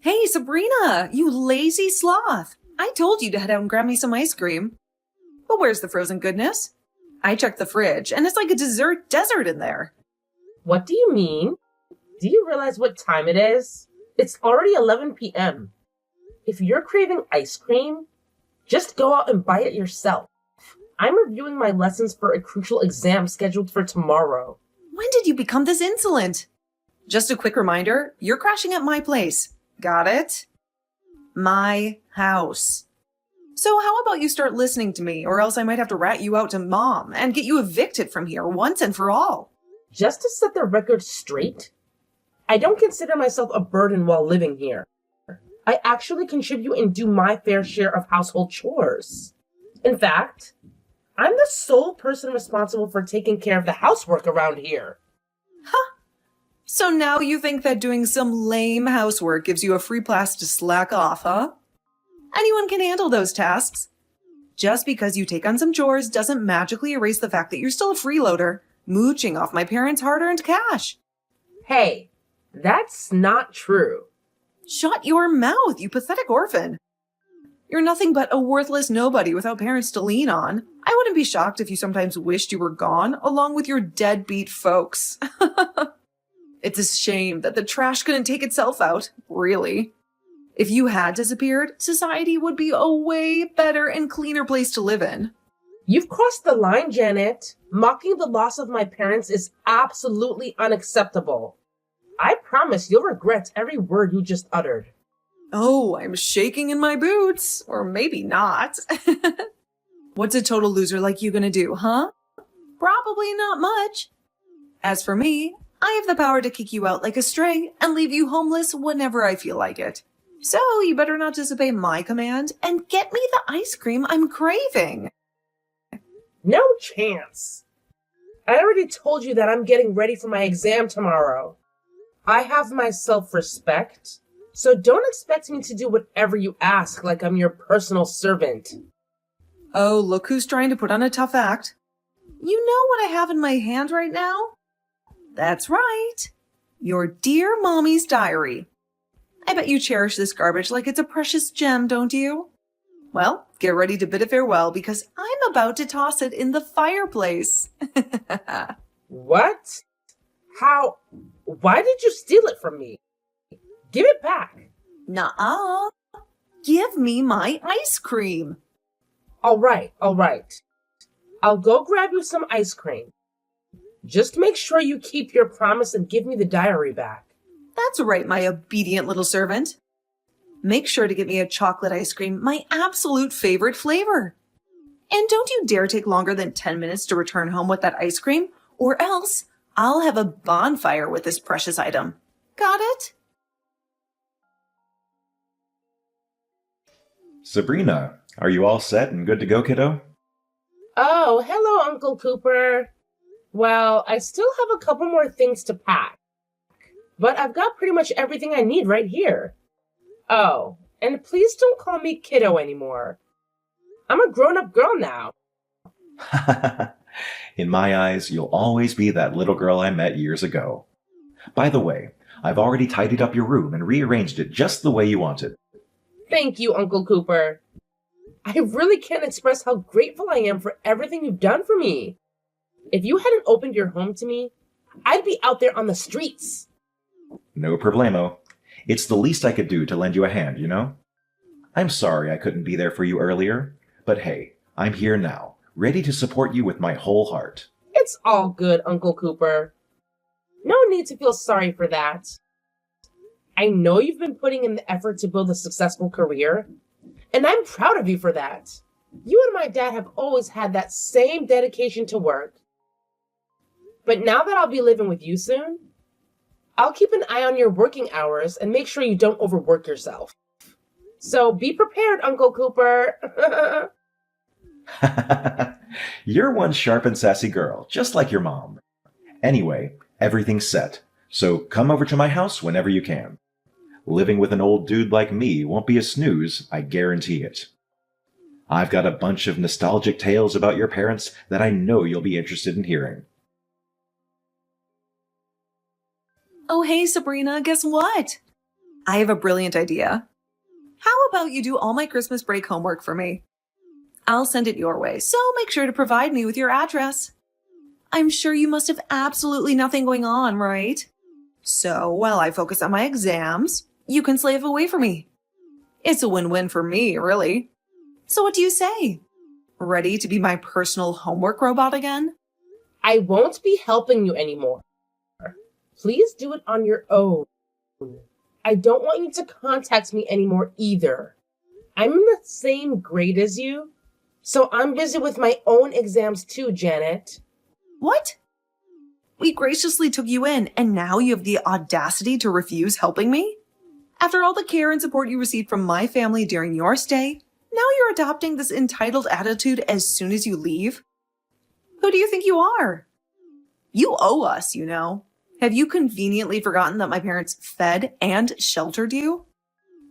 Hey, Sabrina, you lazy sloth. I told you to head out and grab me some ice cream. But where's the frozen goodness? I checked the fridge, and it's like a dessert desert in there. What do you mean? Do you realize what time it is? It's already 11 p.m. If you're craving ice cream, just go out and buy it yourself. I'm reviewing my lessons for a crucial exam scheduled for tomorrow. When did you become this insolent? Just a quick reminder, you're crashing at my place. Got it? My house. So how about you start listening to me, or else I might have to rat you out to Mom and get you evicted from here once and for all. Just to set the record straight, I don't consider myself a burden while living here. I actually contribute and do my fair share of household chores. In fact, I'm the sole person responsible for taking care of the housework around here. Huh. So now you think that doing some lame housework gives you a free pass to slack off, huh? Anyone can handle those tasks. Just because you take on some chores doesn't magically erase the fact that you're still a freeloader, mooching off my parents' hard-earned cash. Hey, that's not true. Shut your mouth, you pathetic orphan. You're nothing but a worthless nobody without parents to lean on. I wouldn't be shocked if you sometimes wished you were gone, along with your deadbeat folks. It's a shame that the trash couldn't take itself out, really. If you had disappeared, society would be a way better and cleaner place to live in. You've crossed the line, Janet. Mocking the loss of my parents is absolutely unacceptable. I promise you'll regret every word you just uttered. Oh, I'm shaking in my boots. Or maybe not. What's a total loser like you gonna do, huh? Probably not much. As for me, I have the power to kick you out like a stray and leave you homeless whenever I feel like it. So you better not disobey my command and get me the ice cream I'm craving. No chance. I already told you that I'm getting ready for my exam tomorrow. I have my self-respect, so don't expect me to do whatever you ask like I'm your personal servant. Oh, look who's trying to put on a tough act. You know what I have in my hand right now? That's right. Your dear mommy's diary. I bet you cherish this garbage like it's a precious gem, don't you? Well, get ready to bid it farewell because I'm about to toss it in the fireplace. What? How? Why did you steal it from me? Give it back. Nuh-uh. Give me my ice cream. All right. I'll go grab you some ice cream. Just make sure you keep your promise and give me the diary back. That's right, my obedient little servant. Make sure to get me a chocolate ice cream, my absolute favorite flavor. And don't you dare take longer than 10 minutes to return home with that ice cream, or else I'll have a bonfire with this precious item. Got it? Sabrina, are you all set and good to go, kiddo? Oh, hello, Uncle Cooper. Well, I still have a couple more things to pack, but I've got pretty much everything I need right here. Oh, and please don't call me kiddo anymore. I'm a grown-up girl now. In my eyes, you'll always be that little girl I met years ago. By the way, I've already tidied up your room and rearranged it just the way you wanted. Thank you, Uncle Cooper. I really can't express how grateful I am for everything you've done for me. If you hadn't opened your home to me, I'd be out there on the streets. No problemo. It's the least I could do to lend you a hand, you know? I'm sorry I couldn't be there for you earlier, but hey, I'm here now, ready to support you with my whole heart. It's all good, Uncle Cooper. No need to feel sorry for that. I know you've been putting in the effort to build a successful career, and I'm proud of you for that. You and my dad have always had that same dedication to work. But now that I'll be living with you soon, I'll keep an eye on your working hours and make sure you don't overwork yourself. So be prepared, Uncle Cooper. You're one sharp and sassy girl, just like your mom. Anyway, everything's set, so come over to my house whenever you can. Living with an old dude like me won't be a snooze, I guarantee it. I've got a bunch of nostalgic tales about your parents that I know you'll be interested in hearing. Oh, hey, Sabrina, guess what? I have a brilliant idea. How about you do all my Christmas break homework for me? I'll send it your way, so make sure to provide me with your address. I'm sure you must have absolutely nothing going on, right? So while I focus on my exams, you can slave away for me. It's a win-win for me, really. So what do you say? Ready to be my personal homework robot again? I won't be helping you anymore. Please do it on your own. I don't want you to contact me anymore either. I'm in the same grade as you, so I'm busy with my own exams too, Janet. What? We graciously took you in, and now you have the audacity to refuse helping me? After all the care and support you received from my family during your stay, now you're adopting this entitled attitude as soon as you leave? Who do you think you are? You owe us, you know. Have you conveniently forgotten that my parents fed and sheltered you?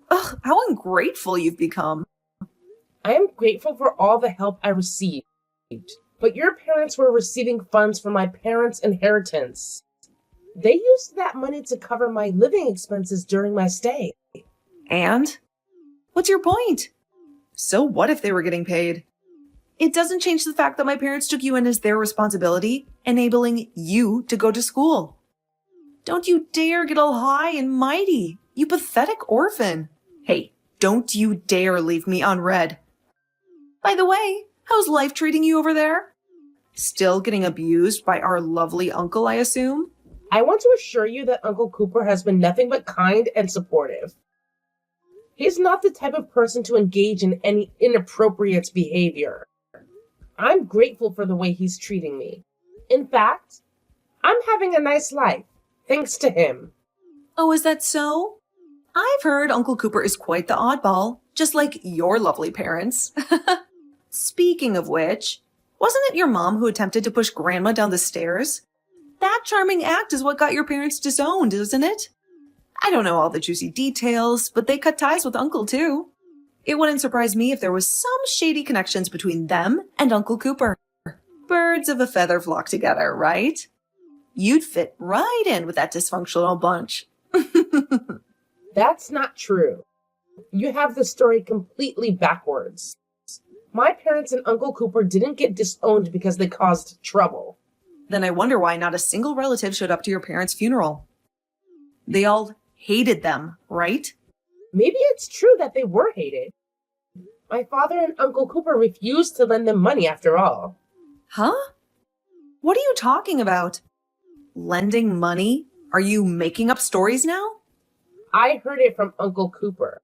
Ugh, how ungrateful you've become. I am grateful for all the help I received, but your parents were receiving funds from my parents' inheritance. They used that money to cover my living expenses during my stay. And? What's your point? So what if they were getting paid? It doesn't change the fact that my parents took you in as their responsibility, enabling you to go to school. Don't you dare get all high and mighty, you pathetic orphan. Hey, don't you dare leave me unread. By the way, how's life treating you over there? Still getting abused by our lovely uncle, I assume? I want to assure you that Uncle Cooper has been nothing but kind and supportive. He's not the type of person to engage in any inappropriate behavior. I'm grateful for the way he's treating me. In fact, I'm having a nice life, thanks to him. Oh, is that so? I've heard Uncle Cooper is quite the oddball, just like your lovely parents. Speaking of which, wasn't it your mom who attempted to push Grandma down the stairs? That charming act is what got your parents disowned, isn't it? I don't know all the juicy details, but they cut ties with Uncle too. It wouldn't surprise me if there was some shady connections between them and Uncle Cooper. Birds of a feather flock together, right? You'd fit right in with that dysfunctional bunch. That's not true. You have the story completely backwards. My parents and Uncle Cooper didn't get disowned because they caused trouble. Then I wonder why not a single relative showed up to your parents' funeral. They all hated them, right? Maybe it's true that they were hated. My father and Uncle Cooper refused to lend them money after all. Huh? What are you talking about? Lending money? Are you making up stories now? I heard it from Uncle Cooper.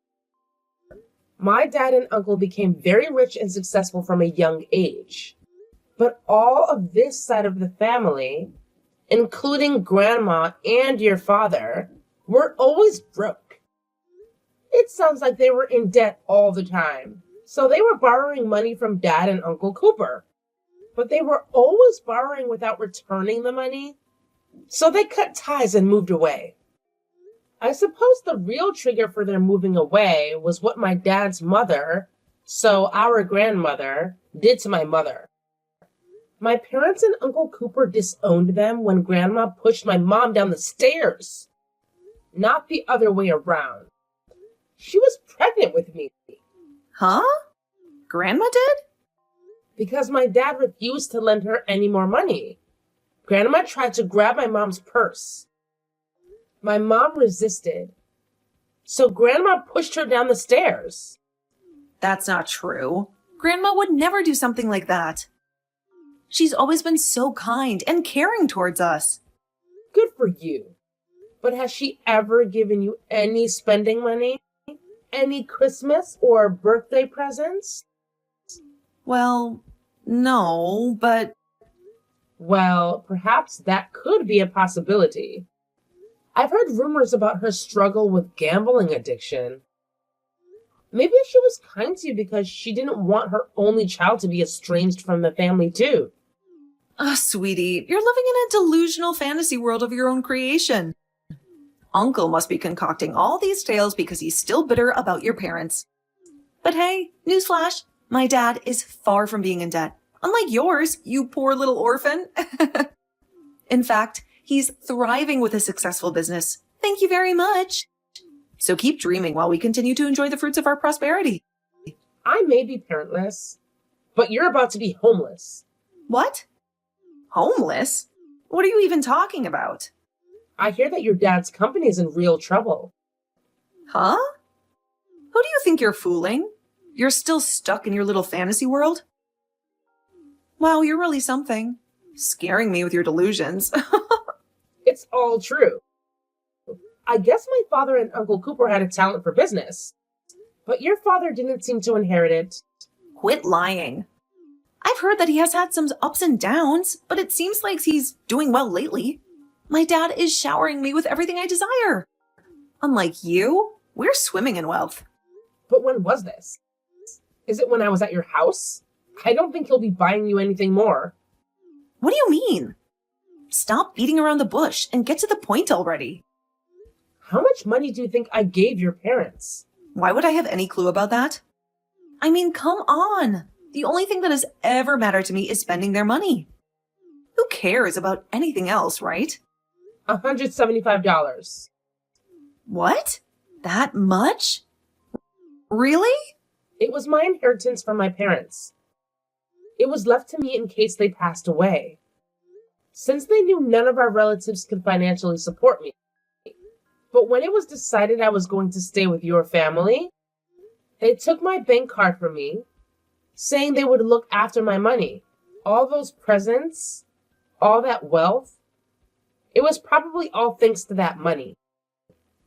My dad and uncle became very rich and successful from a young age. But all of this side of the family, including Grandma and your father, were always broke. It sounds like they were in debt all the time. So they were borrowing money from Dad and Uncle Cooper. But they were always borrowing without returning the money. So they cut ties and moved away. I suppose the real trigger for their moving away was what my dad's mother, so our grandmother, did to my mother. My parents and Uncle Cooper disowned them when Grandma pushed my mom down the stairs. Not the other way around. She was pregnant with me. Huh? Grandma did? Because my dad refused to lend her any more money. Grandma tried to grab my mom's purse. My mom resisted. So Grandma pushed her down the stairs. That's not true. Grandma would never do something like that. She's always been so kind and caring towards us. Good for you. But has she ever given you any spending money? Any Christmas or birthday presents? Well, no, but... Well, perhaps that could be a possibility. I've heard rumors about her struggle with gambling addiction. Maybe she was kind to you because she didn't want her only child to be estranged from the family too. Sweetie, you're living in a delusional fantasy world of your own creation. Uncle must be concocting all these tales because he's still bitter about your parents. But hey, newsflash, my dad is far from being in debt. Unlike yours, you poor little orphan. In fact, he's thriving with a successful business. Thank you very much. So keep dreaming while we continue to enjoy the fruits of our prosperity. I may be parentless, but you're about to be homeless. What? Homeless? What are you even talking about? I hear that your dad's company is in real trouble. Huh? Who do you think you're fooling? You're still stuck in your little fantasy world? Wow, you're really something. Scaring me with your delusions. It's all true. I guess my father and Uncle Cooper had a talent for business, but your father didn't seem to inherit it. Quit lying. I've heard that he has had some ups and downs, but it seems like he's doing well lately. My dad is showering me with everything I desire. Unlike you, we're swimming in wealth. But when was this? Is it when I was at your house? I don't think he'll be buying you anything more. What do you mean? Stop beating around the bush and get to the point already. How much money do you think I gave your parents? Why would I have any clue about that? I mean, come on. The only thing that has ever mattered to me is spending their money. Who cares about anything else, right? $175. What? That much? Really? It was my inheritance from my parents. It was left to me in case they passed away. Since they knew none of our relatives could financially support me. But when it was decided I was going to stay with your family, they took my bank card from me, saying they would look after my money. All those presents, all that wealth, it was probably all thanks to that money.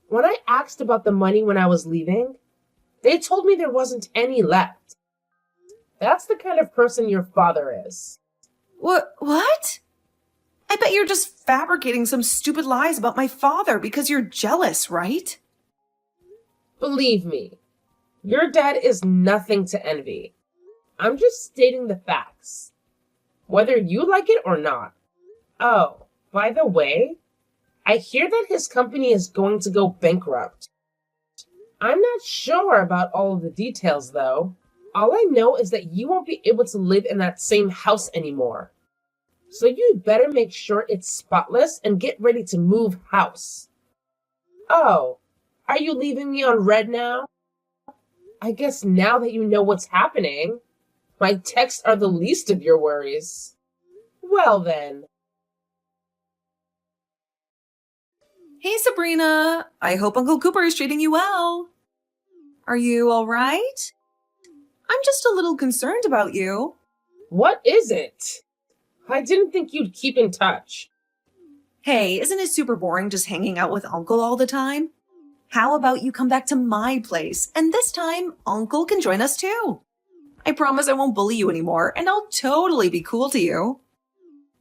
When I asked about the money when I was leaving, they told me there wasn't any left. That's the kind of person your father is. What? I bet you're just fabricating some stupid lies about my father because you're jealous, right? Believe me, your dad is nothing to envy. I'm just stating the facts, whether you like it or not. Oh, by the way, I hear that his company is going to go bankrupt. I'm not sure about all of the details, though. All I know is that you won't be able to live in that same house anymore. So you better make sure it's spotless and get ready to move house. Oh, are you leaving me on red now? I guess now that you know what's happening, my texts are the least of your worries. Well then. Hey, Sabrina. I hope Uncle Cooper is treating you well. Are you all right? I'm just a little concerned about you. What is it? I didn't think you'd keep in touch. Hey, isn't it super boring just hanging out with Uncle all the time? How about you come back to my place, and this time, Uncle can join us too. I promise I won't bully you anymore, and I'll totally be cool to you.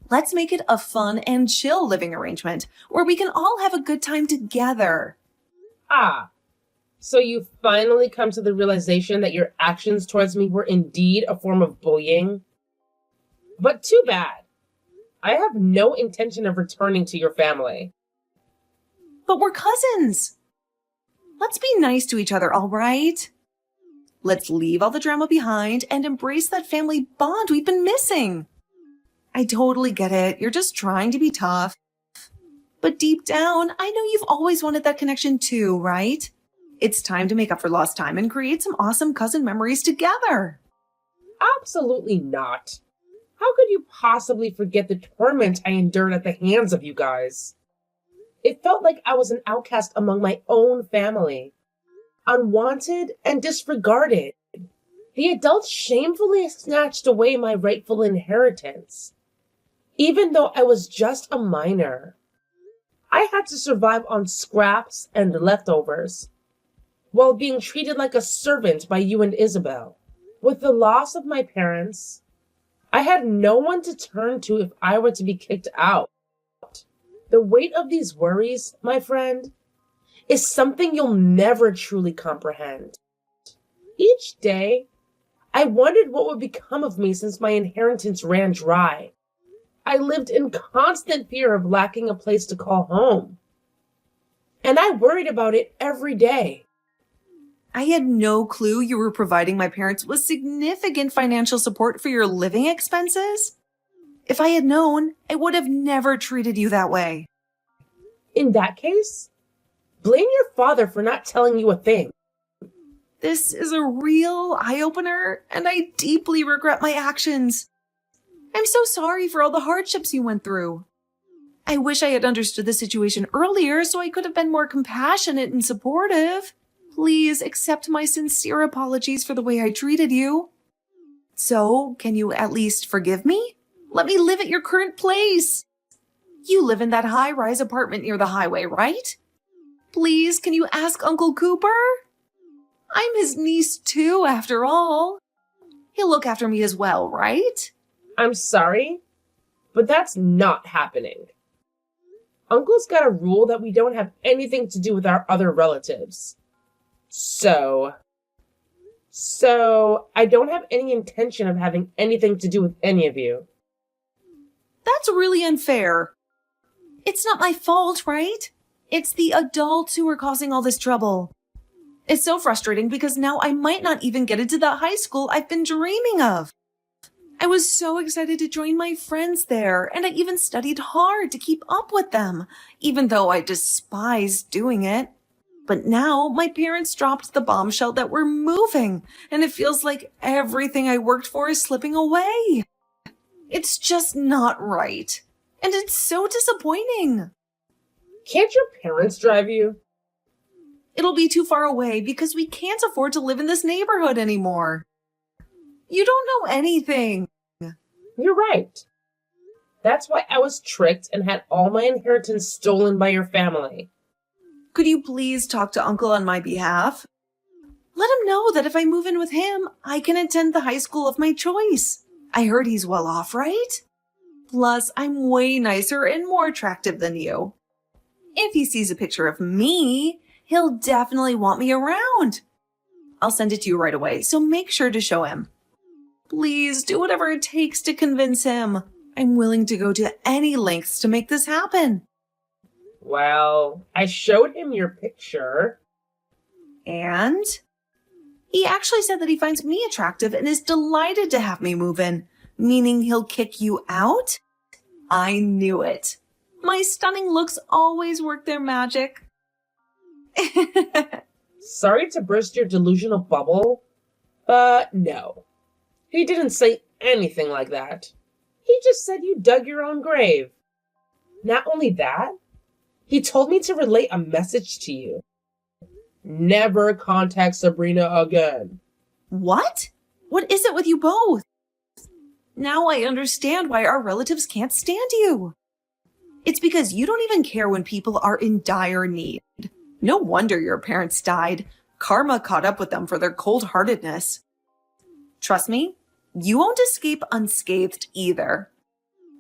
Let's make it a fun and chill living arrangement, where we can all have a good time together. Ah, so you finally come to the realization that your actions towards me were indeed a form of bullying? But too bad. I have no intention of returning to your family. But we're cousins. Let's be nice to each other, all right? Let's leave all the drama behind and embrace that family bond we've been missing. I totally get it. You're just trying to be tough. But deep down, I know you've always wanted that connection too, right? It's time to make up for lost time and create some awesome cousin memories together. Absolutely not. How could you possibly forget the torment I endured at the hands of you guys? It felt like I was an outcast among my own family, unwanted and disregarded. The adults shamefully snatched away my rightful inheritance, even though I was just a minor. I had to survive on scraps and leftovers, while being treated like a servant by you and Isabel. With the loss of my parents, I had no one to turn to if I were to be kicked out. The weight of these worries, my friend, is something you'll never truly comprehend. Each day, I wondered what would become of me since my inheritance ran dry. I lived in constant fear of lacking a place to call home. And I worried about it every day. I had no clue you were providing my parents with significant financial support for your living expenses. If I had known, I would have never treated you that way. In that case, Blame your father for not telling you a thing. This is a real eye-opener, and I deeply regret my actions. I'm so sorry for all the hardships you went through. I wish I had understood the situation earlier so I could have been more compassionate and supportive. Please accept my sincere apologies for the way I treated you. So, can you at least forgive me? Let me live at your current place. You live in that high-rise apartment near the highway, right? Please, can you ask Uncle Cooper? I'm his niece too, after all. He'll look after me as well, right? I'm sorry, but that's not happening. Uncle's got a rule that we don't have anything to do with our other relatives. So I don't have any intention of having anything to do with any of you. That's really unfair. It's not my fault, right? It's the adults who are causing all this trouble. It's so frustrating because now I might not even get into the high school I've been dreaming of. I was so excited to join my friends there, and I even studied hard to keep up with them, even though I despised doing it. But now my parents dropped the bombshell that we're moving, and it feels like everything I worked for is slipping away. It's just not right, and it's so disappointing. Can't your parents drive you? It'll be too far away because we can't afford to live in this neighborhood anymore. You don't know anything. You're right. That's why I was tricked and had all my inheritance stolen by your family. Could you please talk to Uncle on my behalf? Let him know that if I move in with him, I can attend the high school of my choice. I heard he's well off, right? Plus, I'm way nicer and more attractive than you. If he sees a picture of me, he'll definitely want me around. I'll send it to you right away, so make sure to show him. Please do whatever it takes to convince him. I'm willing to go to any lengths to make this happen. Well, I showed him your picture. And? He actually said that he finds me attractive and is delighted to have me move in, meaning he'll kick you out? I knew it. My stunning looks always work their magic. Sorry to burst your delusional bubble, but no. He didn't say anything like that. He just said you dug your own grave. Not only that, he told me to relay a message to you. Never contact Sabrina again. What? What is it with you both? Now I understand why our relatives can't stand you. It's because you don't even care when people are in dire need. No wonder your parents died. Karma caught up with them for their cold-heartedness. Trust me, you won't escape unscathed either.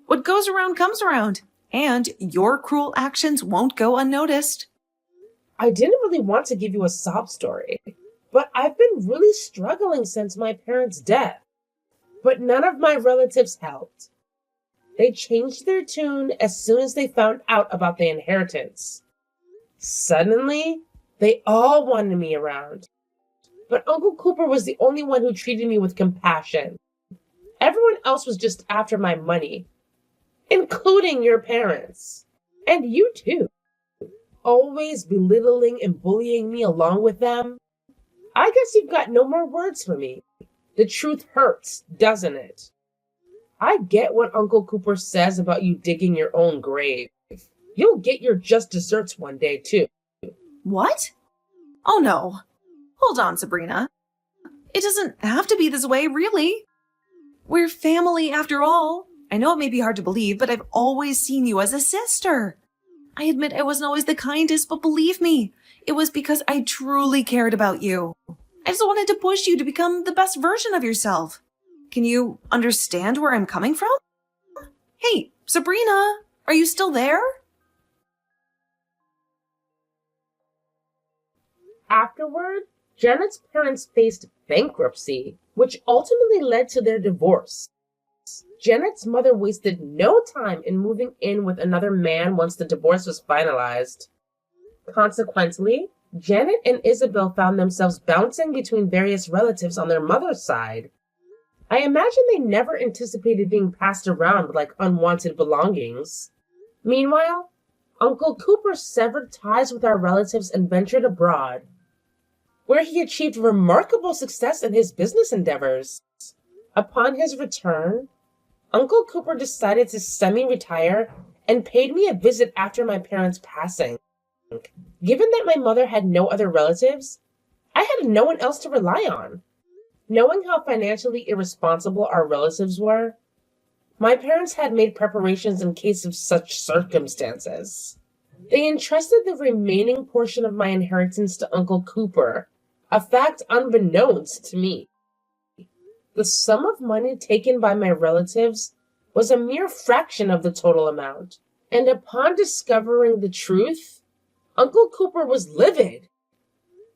What goes around comes around, and your cruel actions won't go unnoticed. I didn't really want to give you a sob story, but I've been really struggling since my parents' death. But none of my relatives helped. They changed their tune as soon as they found out about the inheritance. Suddenly, they all wanted me around. But Uncle Cooper was the only one who treated me with compassion. Everyone else was just after my money, including your parents. And you too. Always belittling and bullying me along with them. I guess you've got no more words for me. The truth hurts, doesn't it? I get what Uncle Cooper says about you digging your own grave. You'll get your just desserts one day, too. What? Oh no. Hold on, Sabrina. It doesn't have to be this way, really. We're family after all. I know it may be hard to believe, but I've always seen you as a sister. I admit I wasn't always the kindest, but believe me, it was because I truly cared about you. I just wanted to push you to become the best version of yourself. Can you understand where I'm coming from? Hey, Sabrina, are you still there? Afterward, Janet's parents faced bankruptcy, which ultimately led to their divorce. Janet's mother wasted no time in moving in with another man once the divorce was finalized. Consequently, Janet and Isabel found themselves bouncing between various relatives on their mother's side. I imagine they never anticipated being passed around like unwanted belongings. Meanwhile, Uncle Cooper severed ties with our relatives and ventured abroad, where he achieved remarkable success in his business endeavors. Upon his return, Uncle Cooper decided to semi-retire and paid me a visit after my parents' passing. Given that my mother had no other relatives, I had no one else to rely on. Knowing how financially irresponsible our relatives were, my parents had made preparations in case of such circumstances. They entrusted the remaining portion of my inheritance to Uncle Cooper, a fact unbeknownst to me. The sum of money taken by my relatives was a mere fraction of the total amount, and upon discovering the truth, Uncle Cooper was livid.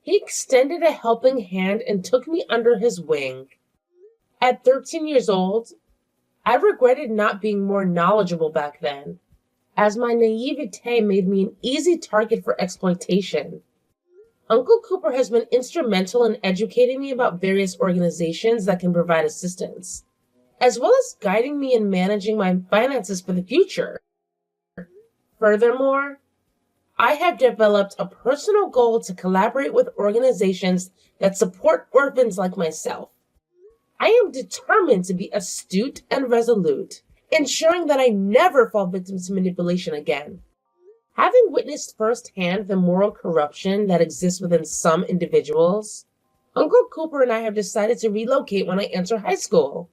He extended a helping hand and took me under his wing. At 13 years old, I regretted not being more knowledgeable back then, as my naivete made me an easy target for exploitation. Uncle Cooper has been instrumental in educating me about various organizations that can provide assistance, as well as guiding me in managing my finances for the future. Furthermore, I have developed a personal goal to collaborate with organizations that support orphans like myself. I am determined to be astute and resolute, ensuring that I never fall victim to manipulation again. Having witnessed firsthand the moral corruption that exists within some individuals, Uncle Cooper and I have decided to relocate when I enter high school.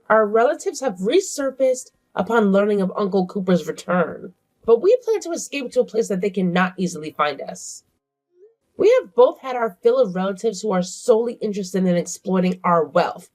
Our relatives have resurfaced upon learning of Uncle Cooper's return, but we plan to escape to a place that they cannot easily find us. We have both had our fill of relatives who are solely interested in exploiting our wealth.